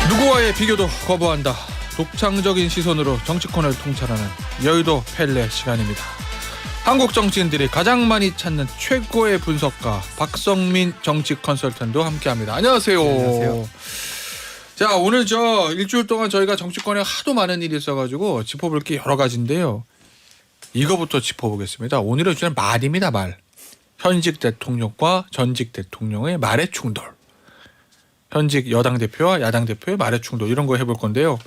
누구와의 비교도 거부한다. 독창적인 시선으로 정치권을 통찰하는 여의도 펠레 시간입니다. 한국 정치인들이 가장 많이 찾는 최고의 분석가 박성민 정치 컨설턴트와 함께합니다. 안녕하세요. 안녕하세요. 자, 오늘 일주일 동안 저희가 정치권에 하도 많은 일이 있어가지고 짚어볼 게 여러 가지인데요. 이거부터 짚어보겠습니다. 오늘의 주제는 말입니다. 말. 현직 대통령과 전직 대통령의 말의 충돌. 현직 여당 대표와 야당 대표의 말의 충돌, 이런 거 해볼 건데요.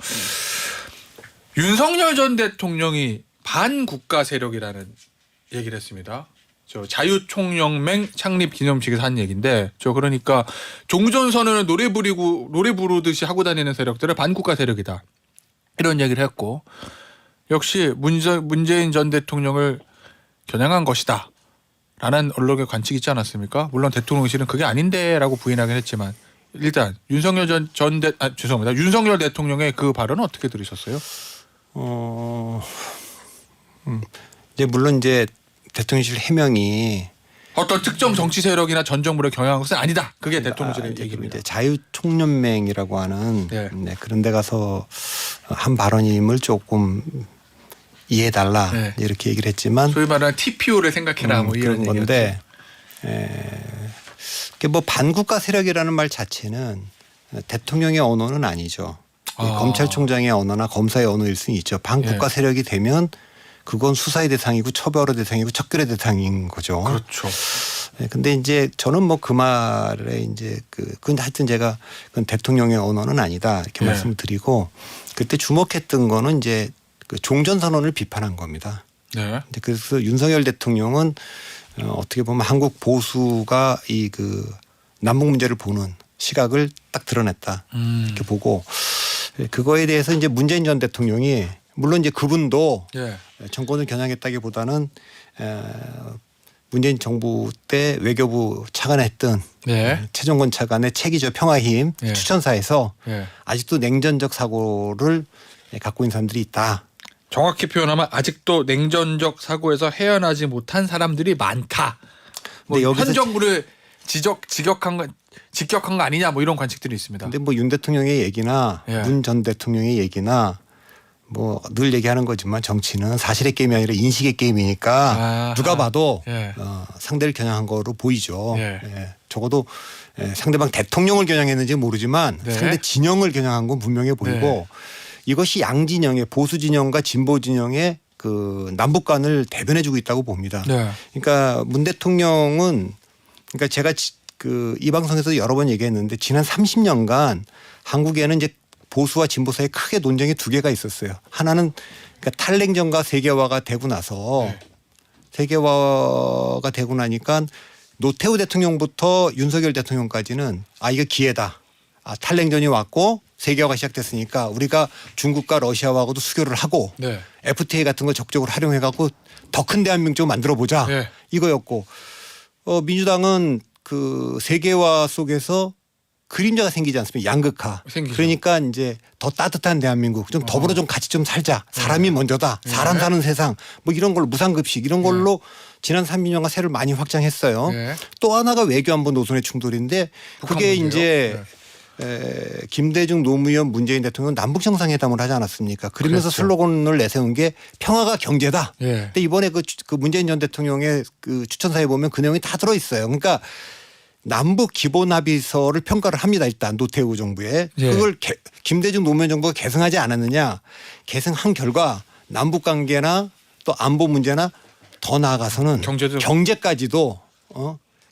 윤석열 전 대통령이 반국가 세력이라는 얘기를 했습니다. 저 자유총연맹 창립 기념식에서 한 얘기인데, 그러니까 종전선언을 노래 부르듯이 하고 다니는 세력들은 반국가 세력이다, 이런 얘기를 했고, 역시 문재인 전 대통령을 겨냥한 것이다 라는 언론의 관측이 있지 않았습니까? 물론 대통령실은 그게 아닌데라고 부인하긴 했지만, 일단 윤석열 윤석열 대통령의 그 발언은 어떻게 들으셨어요? 물론 이제 대통령실 해명이 어떤 특정 정치 세력이나 전 정부를 경영한 것은 아니다. 그게 대통령실의 얘기입니다. 이제 자유총연맹이라고 하는 네. 그런 데 가서 한 발언임을 조금 이해해달라, 네. 이렇게 얘기를 했지만, 소위 말하는 TPO를 생각해라, 뭐 이런 그런 건데, 얘기였죠. 뭐 반국가 세력이라는 말 자체는 대통령의 언어는 아니죠. 검찰총장의 언어나 검사의 언어일 수는 있죠. 반국가 세력이 되면 그건 수사의 대상이고 처벌의 대상이고 척결의 대상인 거죠. 그렇죠. 근데 이제 저는 뭐 그 말에 이제 그건 하여튼 제가 그건 대통령의 언어는 아니다, 이렇게 말씀을 드리고, 그때 주목했던 거는 이제 그 종전선언을 비판한 겁니다. 네. 그래서 윤석열 대통령은 어떻게 보면 한국 보수가 남북 문제를 보는 시각을 딱 드러냈다, 이렇게 보고, 그거에 대해서 이제 문재인 전 대통령이, 물론 이제 그분도 정권을 겨냥했다기보다는 문재인 정부 때 외교부 차관을 했던 최종건 차관의 책이죠. 평화힘 추천사에서 아직도 냉전적 사고를 갖고 있는 사람들이 있다. 정확히 표현하면 아직도 냉전적 사고에서 헤어나지 못한 사람들이 많다. 뭐 현 정부를 직격한 거 아니냐, 뭐 이런 관측들이 있습니다. 근데 뭐 윤 대통령의 얘기나 문 전 대통령의 얘기나 뭐 늘 얘기하는 거지만, 정치는 사실의 게임이 아니라 인식의 게임이니까 누가 봐도 상대를 겨냥한 거로 보이죠. 적어도 상대방 대통령을 겨냥했는지 모르지만 상대 진영을 겨냥한 건 분명해 보이고, 이것이 양진영의 보수 진영과 진보 진영의 그 남북관을 대변해주고 있다고 봅니다. 그러니까 문 대통령은, 그러니까 제가 이 방송에서 여러 번 얘기했는데, 지난 30년간 한국에는 이제 보수와 진보 사이에 크게 논쟁이 두 개가 있었어요. 하나는 그러니까 탈냉전과 세계화가 되고 나서 세계화가 되고 나니까 노태우 대통령부터 윤석열 대통령까지는 이거 기회다. 탈냉전이 왔고 세계화가 시작됐으니까 우리가 중국과 러시아하고도 수교를 하고 FTA 같은 거 적극적으로 활용해갖고 더 큰 대한민국 만들어 보자, 이거였고, 민주당은 그 세계화 속에서 그림자가 생기지 않습니까? 양극화. 생기죠. 그러니까 이제 더 따뜻한 대한민국, 좀 더불어 좀 같이 좀 살자. 사람이 먼저다. 사람 사는 세상. 뭐 이런 걸로 무상급식 이런 걸로 지난 30년간 세를 많이 확장했어요. 또 하나가 외교안보 노선의 충돌인데, 그게 이제 김대중 노무현 문재인 대통령 남북 정상회담을 하지 않았습니까? 그러면서 슬로건을 내세운 게 평화가 경제다. 근데 이번에 그 문재인 전 대통령의 그 추천사에 보면 그 내용이 다 들어 있어요. 그러니까 남북 기본 합의서를 평가를 합니다. 일단 노태우 정부에. 그걸 김대중 노무현 정부가 계승하지 않았느냐. 계승한 결과 남북 관계나 또 안보 문제나 더 나아가서는 경제까지도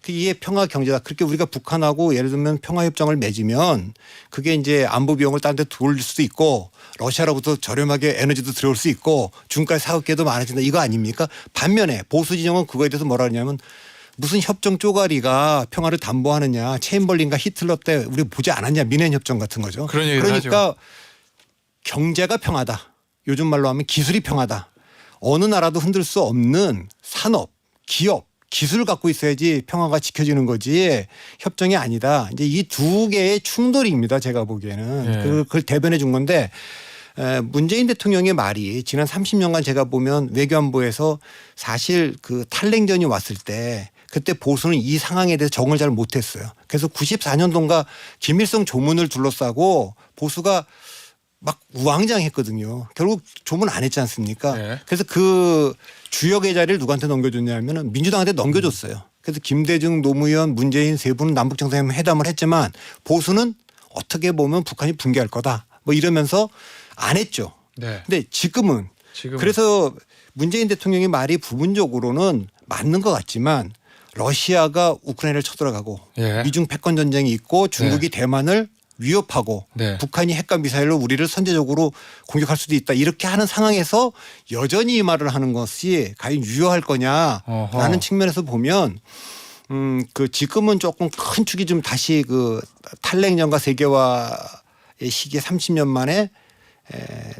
이게 평화 경제다. 그렇게 우리가 북한하고 예를 들면 평화협정을 맺으면 그게 이제 안보 비용을 딴 데 돌릴 수도 있고, 러시아로부터 저렴하게 에너지도 들어올 수 있고, 중국까지 사업계도 많아진다, 이거 아닙니까? 반면에 보수 진영은 그거에 대해서 뭐라 하냐면, 무슨 협정 쪼가리가 평화를 담보하느냐. 체인벌린과 히틀러 때 우리 보지 않았냐. 미넨협정 같은 거죠. 그러니까 경제가 평화다. 요즘 말로 하면 기술이 평화다. 어느 나라도 흔들 수 없는 산업, 기업, 기술을 갖고 있어야지 평화가 지켜지는 거지 협정이 아니다. 이제 이 두 개의 충돌입니다. 제가 보기에는. 그걸 대변해 준 건데, 문재인 대통령의 말이 지난 30년간 제가 보면 외교안보에서 사실 그 탈냉전이 왔을 때 그때 보수는 이 상황에 대해서 적응을 잘 못했어요. 그래서 94년도인가 김일성 조문을 둘러싸고 보수가 막 우왕좌왕했거든요. 결국 조문 안 했지 않습니까? 네. 그래서 그 주역의 자리를 누구한테 넘겨줬냐면은 민주당한테 넘겨줬어요. 그래서 김대중, 노무현, 문재인 세 분은 남북 정상회담을 했지만 보수는 어떻게 보면 북한이 붕괴할 거다. 뭐 이러면서 안 했죠. 네. 근데 지금은 그래서 문재인 대통령의 말이 부분적으로는 맞는 것 같지만 러시아가 우크라이나를 쳐들어가고 예. 미중 패권 전쟁이 있고 중국이 대만을 위협하고 네. 북한이 핵과 미사일로 우리를 선제적으로 공격할 수도 있다. 이렇게 하는 상황에서 여전히 이 말을 하는 것이 과연 유효할 거냐라는 어허. 측면에서 보면 그 지금은 조금 큰 축이 좀 다시 그 탈냉전과 세계화의 시기에 30년 만에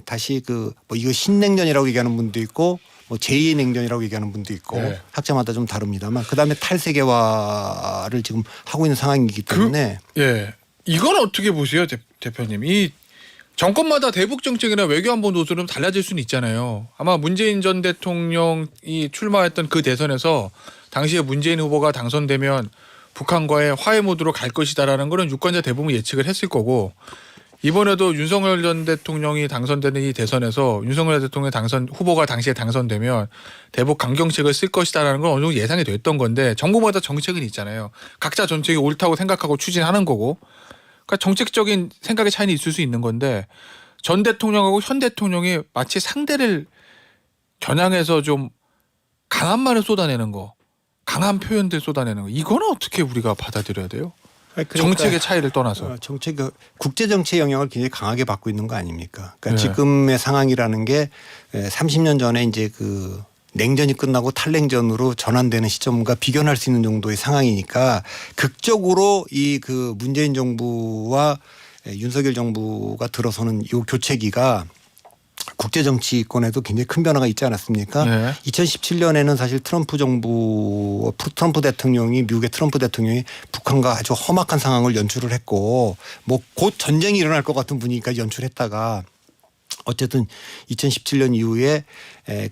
다시 그 뭐 이거 신냉전이라고 얘기하는 분도 있고 뭐 제2의 냉전이라고 얘기하는 분도 있고 네. 학자마다 좀 다릅니다만 그다음에 탈세계화를 지금 하고 있는 상황이기 때문에 예. 이건 어떻게 보세요, 대표님? 이 정권마다 대북 정책이나 외교안보 노선은 달라질 수는 있잖아요. 아마 문재인 전 대통령이 출마했던 그 대선에서 당시에 문재인 후보가 당선되면 북한과의 화해 모드로 갈 것이다라는 거는 유권자 대부분 예측을 했을 거고 이번에도 윤석열 전 대통령이 당선되는 이 대선에서 윤석열 대통령 후보가 당시에 당선되면 대북 강경책을 쓸 것이다라는 건 어느 정도 예상이 됐던 건데 정부마다 정책은 있잖아요. 각자 정책이 옳다고 생각하고 추진하는 거고 그러니까 정책적인 생각의 차이는 있을 수 있는 건데 전 대통령하고 현 대통령이 마치 상대를 겨냥해서 좀 강한 말을 쏟아내는 거, 강한 표현들 쏟아내는 거 이거는 어떻게 우리가 받아들여야 돼요? 그러니까 정책의 차이를 떠나서. 정책 국제 정치의 영향을 굉장히 강하게 받고 있는 거 아닙니까? 그러니까 네. 지금의 상황이라는 게 30년 전에 이제 그 냉전이 끝나고 탈냉전으로 전환되는 시점과 비견할 수 있는 정도의 상황이니까 극적으로 이 그 문재인 정부와 윤석열 정부가 들어서는 이 교체기가 국제 정치권에도 굉장히 큰 변화가 있지 않았습니까? 네. 2017년에는 사실 트럼프 대통령이 미국의 트럼프 대통령이 북한과 아주 험악한 상황을 연출을 했고 뭐 곧 전쟁이 일어날 것 같은 분위기까지 연출했다가 어쨌든 2017년 이후에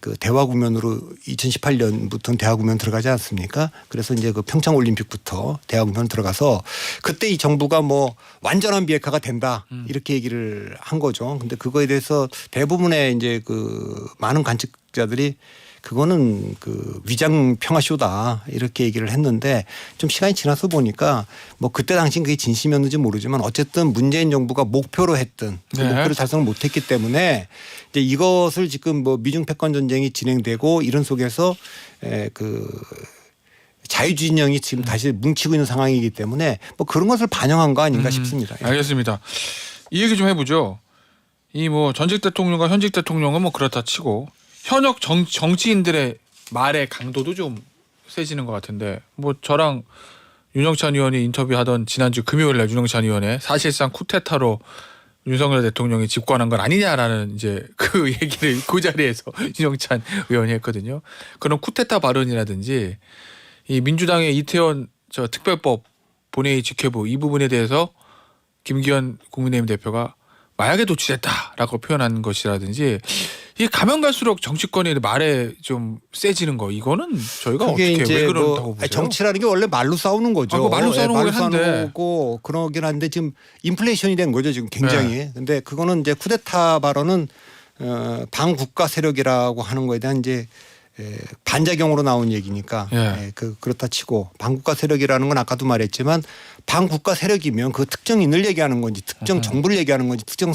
그 대화 국면으로 2018년부터는 대화 국면 들어가지 않습니까? 그래서 이제 그 평창 올림픽부터 대화 국면 들어가서 그때 이 정부가 뭐 완전한 비핵화가 된다 이렇게 얘기를 한 거죠. 근데 그거에 대해서 대부분의 이제 그 많은 관측자들이 그거는 그 위장 평화쇼다 이렇게 얘기를 했는데 좀 시간이 지나서 보니까 뭐 그때 당시엔 그게 진심이었는지 모르지만 어쨌든 문재인 정부가 목표로 했던 그 네. 목표를 달성을 못했기 때문에 이제 이것을 지금 뭐 미중 패권 전쟁이 진행되고 이런 속에서 그 자유진영이 지금 다시 뭉치고 있는 상황이기 때문에 뭐 그런 것을 반영한 거 아닌가 싶습니다. 알겠습니다. 이 얘기 좀 해보죠. 이 뭐 전직 대통령과 현직 대통령은 뭐 그렇다 치고 현역 정치인들의 말의 강도도 좀 세지는 것 같은데 뭐 저랑 윤영찬 의원이 인터뷰하던 지난주 금요일 날 윤영찬 의원의 사실상 쿠데타로 윤석열 대통령이 집권한 건 아니냐라는 이제 그 얘기를 그 자리에서 윤영찬 의원이 했거든요. 그런 쿠데타 발언이라든지 이 민주당의 이태원 저 특별법 본회의 직회부 이 부분에 대해서 김기현 국민의힘 대표가 마약에 도취됐다라고 표현한 것이라든지 이게 가면 갈수록 정치권의 말에 좀 세지는 거 이거는 저희가 그게 어떻게 이제 왜 그런다고 뭐 보세요? 정치라는 게 원래 말로 싸우는 거죠. 그거 말로 싸우는 말로 거긴 한데. 싸우는 거고 그러긴 한데 지금 인플레이션이 된 거죠 지금 굉장히. 근데 그거는 이제 쿠데타 발언은 반국가 세력이라고 하는 거에 대한 이제 반작용으로 나온 얘기니까 그렇다 치고 반국가 세력이라는 건 아까도 말했지만 반국가 세력이면 그 특정인을 얘기하는 건지 특정 정부를 얘기하는 건지 특정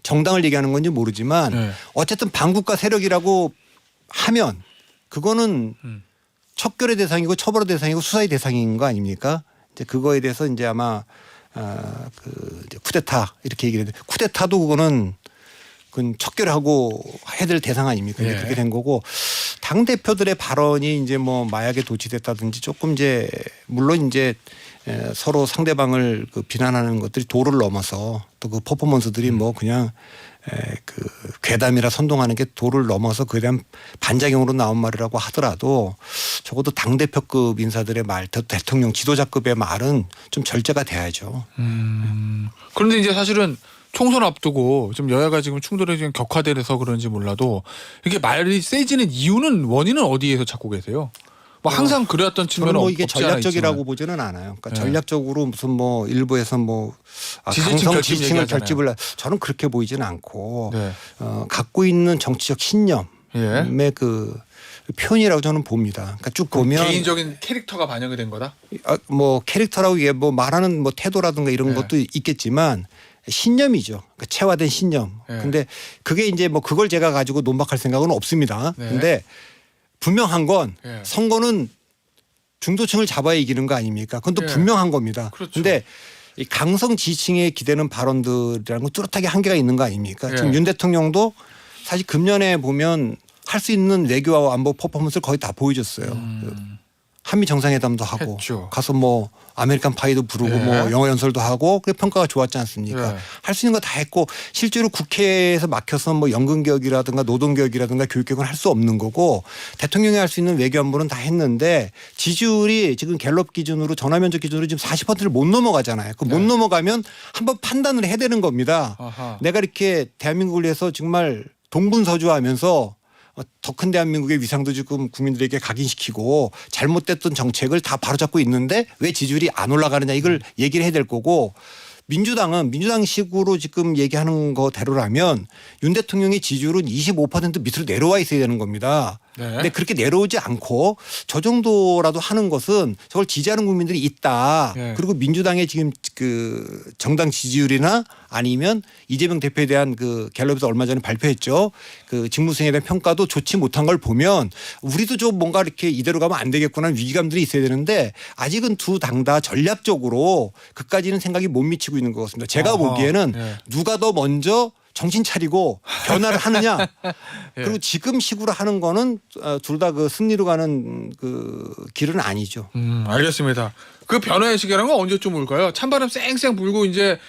정당을 얘기하는 건지 모르지만 어쨌든 반국가 세력이라고 하면 그거는 척결의 대상이고 처벌의 대상이고 수사의 대상인 거 아닙니까? 이제 그거에 대해서 이제 아마 그 이제 쿠데타 이렇게 얘기를 해도 쿠데타도 그거는 그건 척결하고 해야 될 대상 아닙니까? 이제 그렇게 된 거고 당 대표들의 발언이 이제 뭐 마약에 도취됐다든지 조금 이제 물론 이제 서로 상대방을 그 비난하는 것들이 도를 넘어서 또 그 퍼포먼스들이 뭐 그냥 그 괴담이라 선동하는 게 도를 넘어서 그에 대한 반작용으로 나온 말이라고 하더라도 적어도 당 대표급 인사들의 말, 대통령 지도자급의 말은 좀 절제가 돼야죠. 그런데 이제 사실은 총선 앞두고 좀 여야가 지금 충돌이 좀 격화돼서 그런지 몰라도 이렇게 말이 세지는 이유는 원인은 어디에서 찾고 계세요? 뭐 항상 그래왔던 저는 측면은 뭐 이게 없지 않아 전략적이라고 있지만. 보지는 않아요. 그러니까 네. 전략적으로 무슨 뭐 일부에서 뭐 지지층 강성 결집 지지층을 얘기하잖아요. 결집을 저는 그렇게 보이지는 않고 네. 갖고 있는 정치적 신념의 예. 그 표현이라고 저는 봅니다. 그러니까 쭉 보면 개인적인 캐릭터가 반영이 된 거다. 뭐 캐릭터라고 이게 뭐 말하는 뭐 태도라든가 이런 네. 것도 있겠지만 신념이죠. 그러니까 체화된 신념. 네. 근데 그게 이제 뭐 그걸 제가 가지고 논박할 생각은 없습니다. 네. 근데 분명한 건 네. 선거는 중도층을 잡아야 이기는 거 아닙니까? 그건 또 네. 분명한 겁니다. 그렇죠. 근데 이 강성 지지층에 기대는 발언들이라는 건 뚜렷하게 한계가 있는 거 아닙니까? 네. 지금 윤 대통령도 사실 금년에 보면 할 수 있는 외교와 안보 퍼포먼스를 거의 다 보여줬어요. 한미 정상회담도 하고 했죠. 가서 뭐 아메리칸 파이도 부르고 네. 뭐 영어 연설도 하고 그 평가가 좋았지 않습니까? 네. 할 수 있는 거 다 했고 실제로 국회에서 막혀서 뭐 연금 개혁이라든가 노동 개혁이라든가 교육 개혁은 할 수 없는 거고 대통령이 할 수 있는 외교 안보는 다 했는데 지지율이 지금 갤럽 기준으로 전화 면접 기준으로 지금 40%를 못 넘어가잖아요. 그 못 네. 넘어가면 한번 판단을 해야 되는 겁니다. 아하. 내가 이렇게 대한민국을 위해서 정말 동분서주하면서 더 큰 대한민국의 위상도 지금 국민들에게 각인시키고 잘못됐던 정책을 다 바로잡고 있는데 왜 지지율이 안 올라가느냐 이걸 얘기를 해야 될 거고 민주당은 민주당식으로 지금 얘기하는 거대로라면 윤 대통령의 지지율은 25% 밑으로 내려와 있어야 되는 겁니다. 네. 근데 그렇게 내려오지 않고 저 정도라도 하는 것은 저걸 지지하는 국민들이 있다. 네. 그리고 민주당의 지금 그 정당 지지율이나 아니면 이재명 대표에 대한 그 갤럽에서 얼마 전에 발표했죠. 그 직무수행에 대한 평가도 좋지 못한 걸 보면 우리도 좀 뭔가 이렇게 이대로 가면 안 되겠구나 하는 위기감들이 있어야 되는데 아직은 두 당 다 전략적으로 그까지는 생각이 못 미치고 있는 것 같습니다. 제가 어허. 보기에는 네. 누가 더 먼저 정신 차리고 변화를 하느냐. 예. 그리고 지금 식으로 하는 거는 둘 다 그 승리로 가는 그 길은 아니죠. 알겠습니다. 그 변화의 시기라는 건 언제쯤 올까요? 찬바람 쌩쌩 불고 이제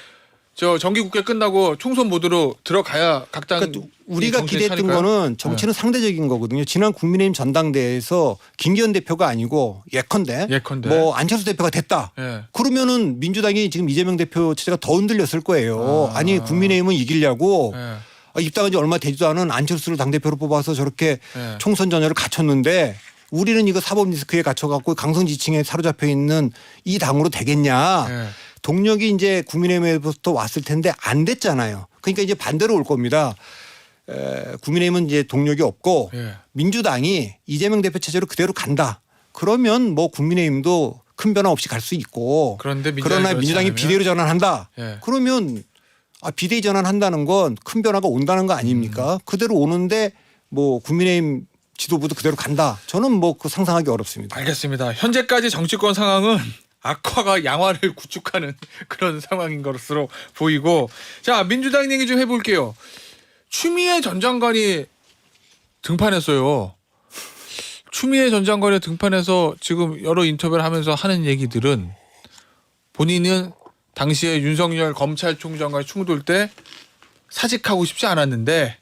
저 정기국회 끝나고 총선 모드로 들어가야 각당 그러니까 우리가 기대했던 거는 정치는 상대적인 거거든요. 지난 국민의힘 전당대회에서 김기현 대표가 아니고 예컨대 뭐 안철수 대표가 됐다. 예. 그러면은 민주당이 지금 이재명 대표 체제가 더 흔들렸을 거예요. 아니 국민의힘은 이기려고 예. 입당한 지 얼마 되지도 않은 안철수를 당대표로 뽑아서 저렇게 예. 총선 전열을 갖췄는데 우리는 이거 사법 리스크에 갇혀갖고 강성 지층에 사로잡혀 있는 이 당으로 되겠냐. 예. 동력이 이제 국민의힘에부터 왔을 텐데 안 됐잖아요. 그러니까 이제 반대로 올 겁니다. 국민의힘은 이제 동력이 없고 예. 민주당이 이재명 대표 체제로 그대로 간다. 그러면 뭐 국민의힘도 큰 변화 없이 갈 수 있고 그러나 민주당이 비대위로 전환한다. 예. 그러면 비대위 전환한다는 건 큰 변화가 온다는 거 아닙니까? 그대로 오는데 뭐 국민의힘 지도부도 그대로 간다. 저는 뭐 그 상상하기 어렵습니다. 알겠습니다. 현재까지 정치권 상황은 악화가 양화를 구축하는 그런 상황인 것으로 보이고 자 민주당 얘기 좀 해볼게요. 추미애 전 장관이 등판했어요. 추미애 전 장관이 등판해서 지금 여러 인터뷰를 하면서 하는 얘기들은 본인은 당시에 윤석열 검찰총장과 충돌 때 사직하고 싶지 않았는데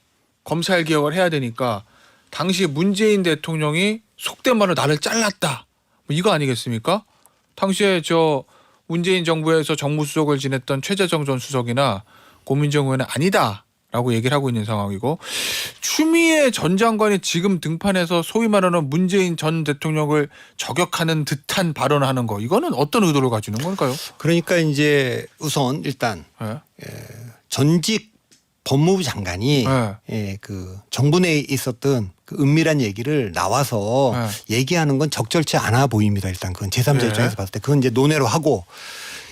검찰 개혁을 해야 되니까 당시 문재인 대통령이 속된 말로 나를 잘랐다. 뭐 이거 아니겠습니까? 당시에 저 문재인 정부에서 정무수석을 지냈던 최재정 전 수석이나 고민정 의원은 아니다라고 얘기를 하고 있는 상황이고 추미애 전 장관이 지금 등판해서 소위 말하는 문재인 전 대통령을 저격하는 듯한 발언을 하는 거 이거는 어떤 의도를 가지는 걸까요? 그러니까 이제 우선 일단 네. 전직 법무부 장관이 네. 그 정부 내에 있었던 그 은밀한 얘기를 나와서 얘기하는 건 적절치 않아 보입니다. 일단 그건 제3자 네. 입장에서 봤을 때 그건 이제 논외로 하고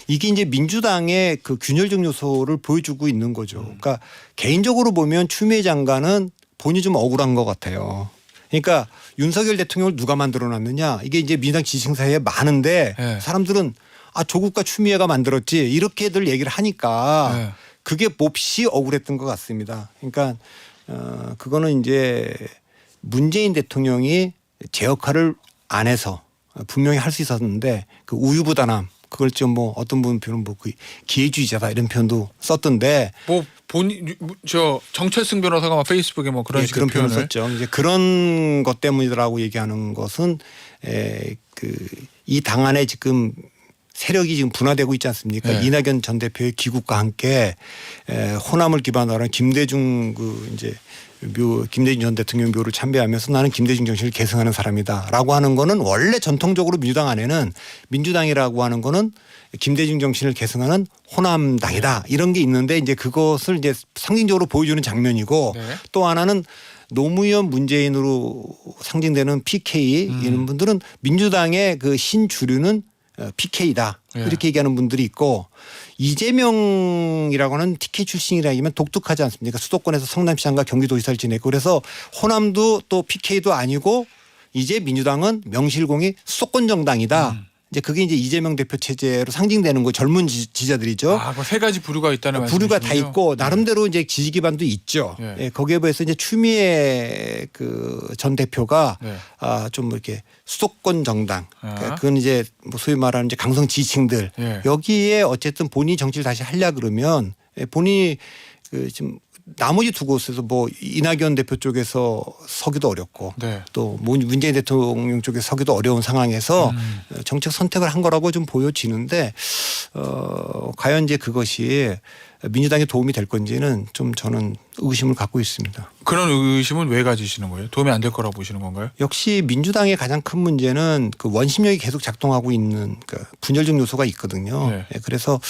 이게 이제 민주당의 그 균열적 요소를 보여주고 있는 거죠. 그러니까 개인적으로 보면 추미애 장관은 본인이 좀 억울한 것 같아요. 그러니까 윤석열 대통령을 누가 만들어놨느냐 이게 이제 민주당 지지층 사이에 많은데 네. 사람들은 조국과 추미애가 만들었지 이렇게들 얘기를 하니까 네. 그게 몹시 억울했던 것 같습니다. 그러니까 그거는 이제 문재인 대통령이 제 역할을 안 해서 분명히 할 수 있었는데 그 우유부단함 그걸 좀 뭐 어떤 분 표현은 뭐 그 기회주의자다 이런 표현도 썼던데 뭐 본인 저 정철승 변호사가 막 페이스북에 뭐 그런 식의 그런 표현을 표현을 썼죠. 이제 그런 것 때문이라고 얘기하는 것은 그 이 당 안에 지금 세력이 지금 분화되고 있지 않습니까? 네. 이낙연 전 대표의 귀국과 함께 호남을 기반으로 한 김대중 김대중 전 대통령 묘를 참배하면서 나는 김대중 정신을 계승하는 사람이다라고 하는 거는 원래 전통적으로 민주당 안에는 민주당이라고 하는 거는 김대중 정신을 계승하는 호남당이다 이런 게 있는데 이제 그것을 이제 상징적으로 보여주는 장면이고 네. 또 하나는 노무현 문재인으로 상징되는 PK 이런 분들은 민주당의 그 신주류는 PK다 이렇게 얘기하는 분들이 있고 이재명이라고 하는 TK 출신이라면 독특하지 않습니까? 수도권에서 성남시장과 경기도지사를 지냈고 그래서 호남도 또 PK도 아니고 이제 민주당은 명실공히 수도권 정당이다. 이제 그게 이제 이재명 대표 체제로 상징되는 거 젊은 지지자들이죠. 아, 세 가지 부류가 있다는 말씀이시죠? 부류가 다 있고 나름대로 이제 지지 기반도 있죠. 네. 예, 거기에 비해서 이제 추미애 그 전 대표가 네. 좀 이렇게 수도권 정당, 아. 그건 이제 뭐 소위 말하는 이제 강성 지지층들 네. 여기에 어쨌든 본인이 정치를 다시 하려 그러면 본인이 그 지금 나머지 두 곳에서 뭐 이낙연 대표 쪽에서 서기도 어렵고 네. 또 문재인 대통령 쪽에서 서기도 어려운 상황에서 정책 선택을 한 거라고 좀 보여지는데 과연 이제 그것이 민주당에 도움이 될 건지는 좀 저는 의심을 갖고 있습니다. 그런 의심은 왜 가지시는 거예요? 도움이 안 될 거라고 보시는 건가요? 역시 민주당의 가장 큰 문제는 그 원심력이 계속 작동하고 있는 그 분열적 요소가 있거든요. 네. 그래서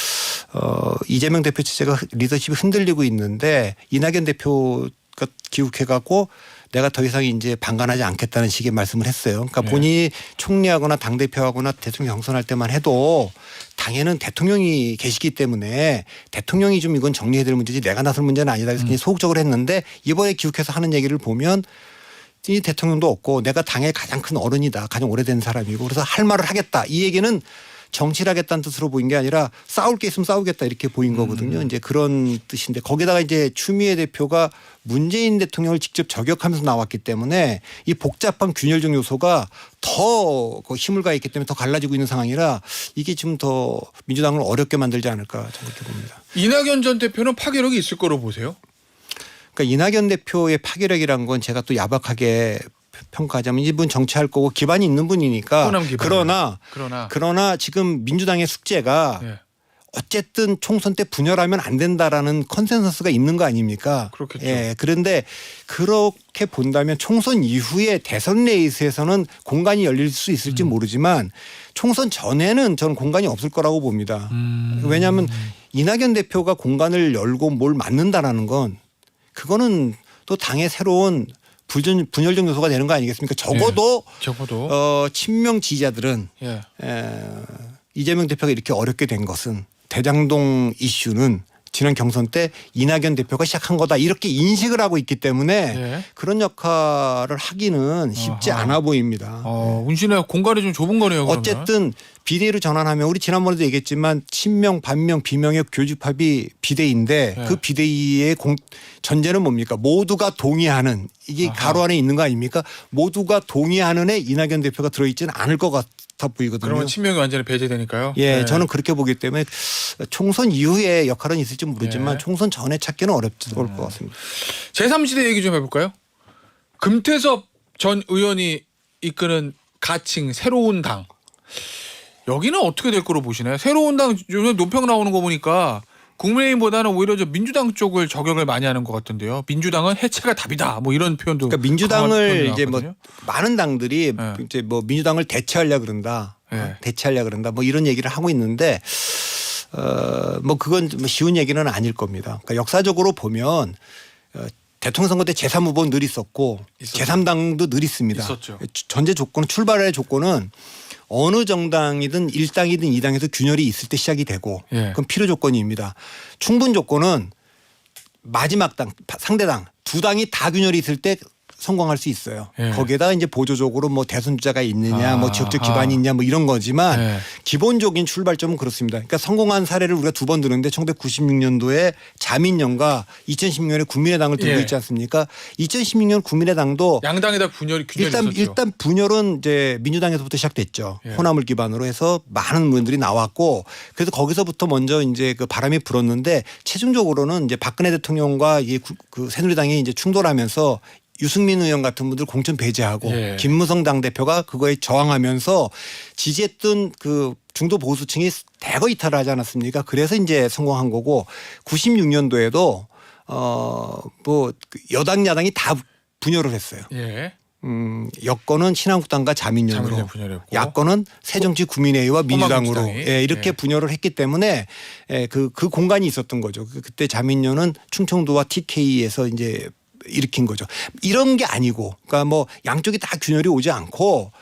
이재명 대표 체제가 리더십이 흔들리고 있는데 이낙연 대표가 기욱해갖고 내가 더 이상 이제 방관하지 않겠다는 식의 말씀을 했어요. 그러니까 네. 본인이 총리하거나 당대표하거나 대통령 경선할 때만 해도 당에는 대통령이 계시기 때문에 대통령이 좀 이건 정리해야 될 문제지 내가 나설 문제는 아니다. 그래서 굉장히 소극적으로 했는데 이번에 기욱해서 하는 얘기를 보면 이 대통령도 없고 내가 당의 가장 큰 어른이다. 가장 오래된 사람이고 그래서 할 말을 하겠다. 이 얘기는 정치를 하겠다는 뜻으로 보인 게 아니라 싸울 게 있으면 싸우겠다 이렇게 보인 거거든요. 이제 그런 뜻인데 거기다가 이제 추미애 대표가 문재인 대통령을 직접 저격하면서 나왔기 때문에 이 복잡한 균열적 요소가 더 힘을 가했기 때문에 더 갈라지고 있는 상황이라 이게 지금 더 민주당을 어렵게 만들지 않을까 저는 그렇게 봅니다. 이낙연 전 대표는 파괴력이 있을 거로 보세요? 그러니까 이낙연 대표의 파괴력이란 건 제가 또 야박하게 평가하자면 이분 정치할 거고 기반이 있는 분이니까 호남 기반. 그러나 지금 민주당의 숙제가 네. 어쨌든 총선 때 분열하면 안 된다라는 컨센서스가 있는 거 아닙니까? 그렇겠죠. 예. 그런데 그렇게 본다면 총선 이후에 대선 레이스에서는 공간이 열릴 수 있을지 모르지만 총선 전에는 저는 공간이 없을 거라고 봅니다. 왜냐하면 이낙연 대표가 공간을 열고 뭘 맡는다라는 건 그거는 또 당의 새로운 분열적 요소가 되는 거 아니겠습니까? 적어도 친명 지지자들은 예. 이재명 대표가 이렇게 어렵게 된 것은 대장동 이슈는 지난 경선 때 이낙연 대표가 시작한 거다 이렇게 인식을 하고 있기 때문에 예. 그런 역할을 하기는 쉽지 않아 보입니다. 운신의 공간이 좀 좁은 거네요. 그러면. 어쨌든 비대위로 전환하면 우리 지난번에도 얘기했지만 친명 반명 비명의 교집합이 비대위인데 네. 그 비대위의 전제는 뭡니까? 모두가 동의하는 이게 가로 안에 있는 거 아닙니까? 모두가 동의하는 애 이낙연 대표가 들어있지는 않을 것 같아 보이거든요. 그러면 친명이 완전히 배제되니까요. 예, 네. 저는 그렇게 보기 때문에 총선 이후에 역할은 있을지 모르지만 네. 총선 전에 찾기는 어려울 것 같습니다. 제3지대 얘기 좀 해볼까요? 금태섭 전 의원이 이끄는 가칭 새로운 당. 여기는 어떻게 될 거로 보시나요? 새로운 당 요즘 논평 나오는 거 보니까 국민의힘보다는 오히려 저 민주당 쪽을 저격을 많이 하는 것 같은데요. 민주당은 해체가 답이다. 뭐 이런 표현도. 그러니까 민주당을 이제 뭐 나왔거든요. 많은 당들이 네. 이제 뭐 민주당을 대체하려 그런다. 네. 대체하려 그런다. 뭐 이런 얘기를 하고 있는데 뭐 그건 뭐 쉬운 얘기는 아닐 겁니다. 그러니까 역사적으로 보면 대통령 선거 때 제3후보는 늘 있었고 제3당도 늘 있습니다. 있었죠. 전제 조건은 출발의 조건은 어느 정당이든 1당이든 2당에서 균열이 있을 때 시작이 되고 예. 그건 필요 조건입니다. 충분 조건은 마지막 당 상대당 두 당이 다 균열이 있을 때 성공할 수 있어요. 예. 거기에다가 이제 보조적으로 뭐 대선 주자가 있느냐 뭐 지역적 기반이 있냐 뭐 이런 거지만 예. 기본적인 출발점은 그렇습니다. 그러니까 성공한 사례를 우리가 두 번 들었는데 1996년도에 자민련과 2016년에 국민의당을 들고 예. 있지 않습니까? 2016년 국민의당도 양당에다 균열이 있었죠. 일단 분열은 이제 민주당에서부터 시작됐죠. 예. 호남을 기반으로 해서 많은 분들이 나왔고 그래서 거기서부터 먼저 이제 그 바람이 불었는데 최종적으로는 이제 박근혜 대통령과 그 새누리당이 이제 충돌하면서 유승민 의원 같은 분들 공천 배제하고 예. 김무성 당대표가 그거에 저항하면서 지지했던 그 중도 보수층이 대거 이탈을 하지 않았습니까? 그래서 이제 성공한 거고 96년도에도 뭐 여당 야당이 다 분열을 했어요. 예. 여권은 신한국당과 자민련으로 자민련 분열했고. 야권은 새정치국민회의와 민주당으로 호남민주당이. 예, 이렇게 예. 분열을 했기 때문에 예, 그 공간이 있었던 거죠. 그때 자민련은 충청도와 TK에서 이제 일으킨 거죠. 이런 게 아니고 그러니까 뭐 양쪽이 다 균열이 오지 않고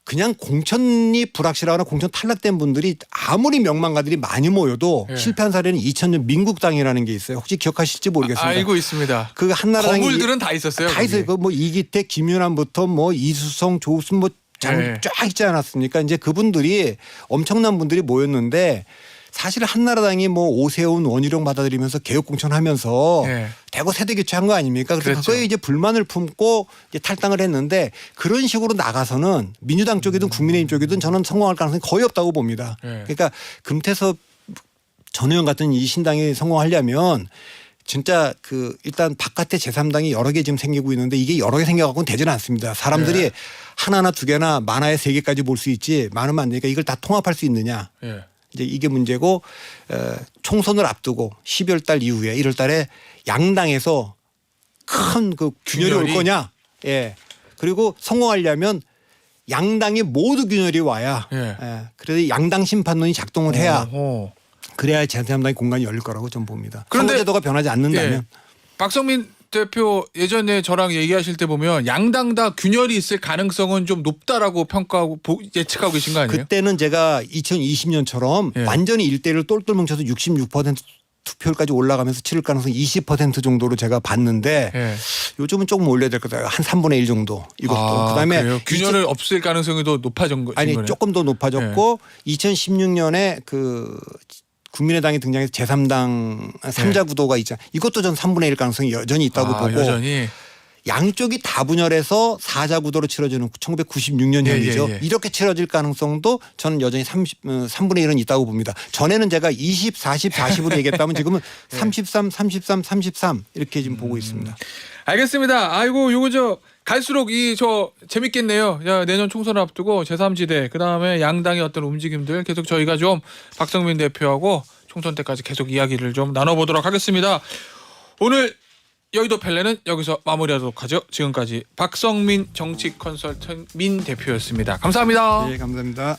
그냥 공천이 불확실하거나 공천 탈락된 분들이 아무리 명망가들이 많이 모여도 예. 실패한 사례는 2000년 민국당이라는 게 있어요. 혹시 기억하실지 모르겠습니다. 알고 있습니다. 그 한나라당이 거물들은 다 있었어요. 다 있어요. 거기. 그 뭐 이기택, 김윤환부터 뭐 이수성, 조순 네. 뭐쫙 있지 않았습니까? 이제 그분들이 엄청난 분들이 모였는데 사실 한나라당이 뭐 오세훈, 원희룡 받아들이면서 개혁 공천하면서 네. 대거 세대 교체한 거 아닙니까? 그래서 그랬죠. 그거에 이제 불만을 품고 이제 탈당을 했는데 그런 식으로 나가서는 민주당 쪽이든 국민의힘 쪽이든 저는 성공할 가능성이 거의 없다고 봅니다. 네. 그러니까 금태섭 전 의원 같은 이 신당이 성공하려면 진짜 그 일단 바깥에 제3당이 여러 개 지금 생기고 있는데 이게 여러 개 생겨갖고는 되지는 않습니다. 사람들이 네. 하나나 두 개나 많아야 세 개까지 볼 수 있지 많으면 안 되니까 이걸 다 통합할 수 있느냐. 예. 이제 이게 문제고 총선을 앞두고 12월 달 이후에 1월 달에 양당에서 큰 그 균열이 올 균열이? 거냐. 예. 그리고 성공하려면 양당이 모두 균열이 와야. 예. 그래서 양당 심판론이 작동을 해야 어허. 그래야 제3당의 공간이 열릴 거라고 좀 봅니다. 그런데- 선거제도가 변하지 않는다면. 예. 박성민 대표 예전에 저랑 얘기하실 때 보면 양당 다 균열이 있을 가능성은 좀 높다라고 평가하고 예측하고 계신 거 아니에요? 그때는 제가 2020년처럼 예. 완전히 1대1로 똘똘 뭉쳐서 66% 투표율까지 올라가면서 치를 가능성 20% 정도로 제가 봤는데 예. 요즘은 조금 올려야 될 것 같아요. 한 3분의 1 정도 이것도. 아, 그다음에 그래요? 균열을 없앨 가능성이 더 높아진 아니 거네요. 조금 더 높아졌고 2016년에 그 국민의당이 등장해서 제3당 3자 구도가 있잖아요. 이것도 전 3분의 1 가능성이 여전히 있다고 보고 여전히 양쪽이 다 분열해서 4자 구도로 치러지는 1996년 현이죠. 예, 예. 이렇게 치러질 가능성도 저는 여전히 3분의 1은 있다고 봅니다. 전에는 제가 20, 40, 40으로 얘기했다면 지금은 33, 33, 33 이렇게 지금 보고 있습니다. 알겠습니다. 아이고 요거 저 갈수록 이 저 재밌겠네요. 야, 내년 총선을 앞두고 제3지대 그다음에 양당의 어떤 움직임들 계속 저희가 좀 박성민 대표하고 총선 때까지 계속 이야기를 좀 나눠보도록 하겠습니다. 오늘 여의도 펠레는 여기서 마무리하도록 하죠. 지금까지 박성민 정치 컨설턴트 민 대표였습니다. 감사합니다. 네, 감사합니다.